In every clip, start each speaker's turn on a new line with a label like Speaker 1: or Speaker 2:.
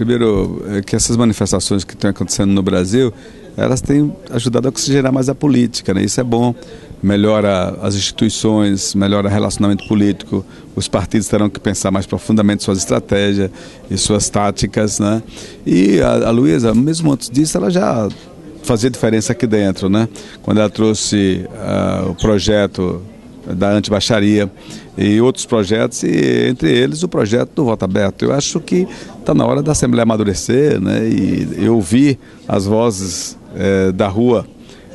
Speaker 1: Primeiro, é que essas manifestações que estão acontecendo no Brasil, elas têm ajudado a oxigenar mais a política, né? Isso é bom, melhora as instituições, melhora o relacionamento político, os partidos terão que pensar mais profundamente suas estratégias e suas táticas, né? E a Luísa, mesmo antes disso, ela já fazia diferença aqui dentro, né? Quando ela trouxe o projeto da antibaixaria e outros projetos, e entre eles o projeto do voto aberto. Eu acho que está na hora da Assembleia amadurecer, né, e ouvir as vozes da rua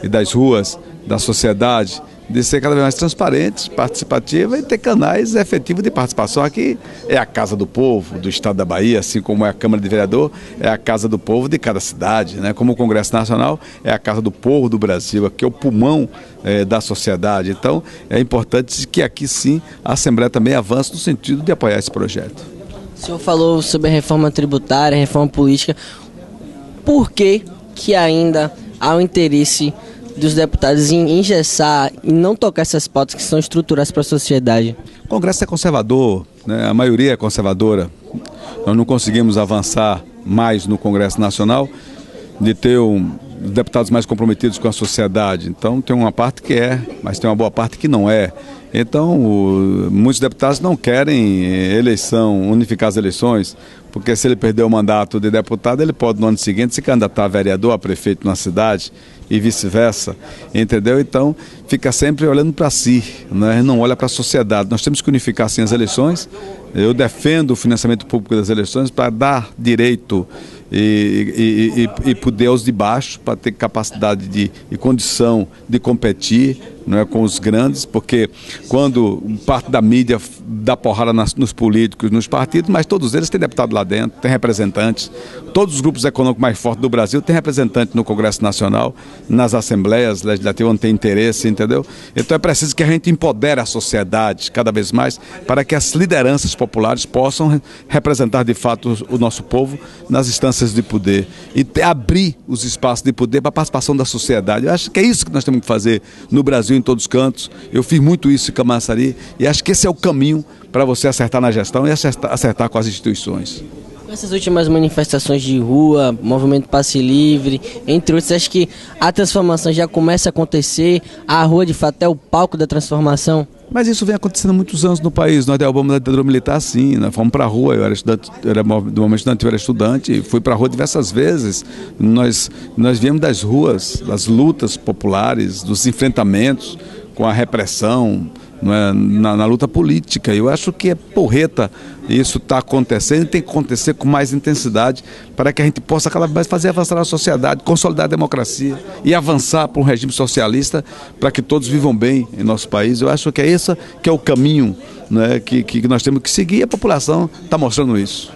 Speaker 1: e das ruas, da sociedade, de ser cada vez mais transparente, participativa e ter canais efetivos de participação. Aqui é a Casa do Povo do Estado da Bahia, assim como é a Câmara de Vereador, é a Casa do Povo de cada cidade, né? Como o Congresso Nacional é a Casa do Povo do Brasil, aqui é o pulmão da sociedade. Então é importante que aqui sim a Assembleia também avance no sentido de apoiar esse projeto.
Speaker 2: O senhor falou sobre a reforma tributária, a reforma política. Por que ainda há o interesse dos deputados em engessar e não tocar essas pautas que são estruturais para a sociedade?
Speaker 1: O Congresso é conservador, né? A maioria é conservadora. Nós não conseguimos avançar mais no Congresso Nacional de ter deputados mais comprometidos com a sociedade. Então tem uma parte que é, mas tem uma boa parte que não é. Então muitos deputados não querem unificar as eleições, porque se ele perder o mandato de deputado, ele pode no ano seguinte se candidatar a vereador, a prefeito na cidade e vice-versa, entendeu? Então fica sempre olhando para si, né? Não olha para a sociedade. Nós temos que unificar sim as eleições. Eu defendo o financiamento público das eleições para dar direito e poder aos de baixo, para ter capacidade e condição de competir, não é, com os grandes, porque quando parte da mídia dá porrada nos políticos, nos partidos, mas todos eles têm deputado lá dentro, têm representantes. Todos os grupos econômicos mais fortes do Brasil têm representante no Congresso Nacional, nas assembleias legislativas onde tem interesse, entendeu? Então é preciso que a gente empodere a sociedade cada vez mais para que as lideranças populares possam representar de fato o nosso povo nas instâncias de poder e abrir os espaços de poder para a participação da sociedade. Eu acho que é isso que nós temos que fazer no Brasil, em todos os cantos. Eu fiz muito isso em Camaçari e acho que esse é o caminho para você acertar na gestão e acertar com as instituições.
Speaker 2: Com essas últimas manifestações de rua, movimento Passe Livre, entre outros, acho que a transformação já começa a acontecer, a rua de fato é o palco da transformação?
Speaker 1: Mas isso vem acontecendo há muitos anos no país. Nós derrubamos a ditadura militar, sim, nós fomos para a rua. Eu era estudante, do momento estudantil, eu era estudante, fui para a rua diversas vezes. Nós viemos das ruas, das lutas populares, dos enfrentamentos com a repressão, não é, na luta política. Eu acho que é porreta isso está acontecendo e tem que acontecer com mais intensidade para que a gente possa cada vez mais fazer avançar a sociedade, consolidar a democracia e avançar para um regime socialista para que todos vivam bem em nosso país. Eu acho que é esse que é o caminho, né, que nós temos que seguir e a população está mostrando isso.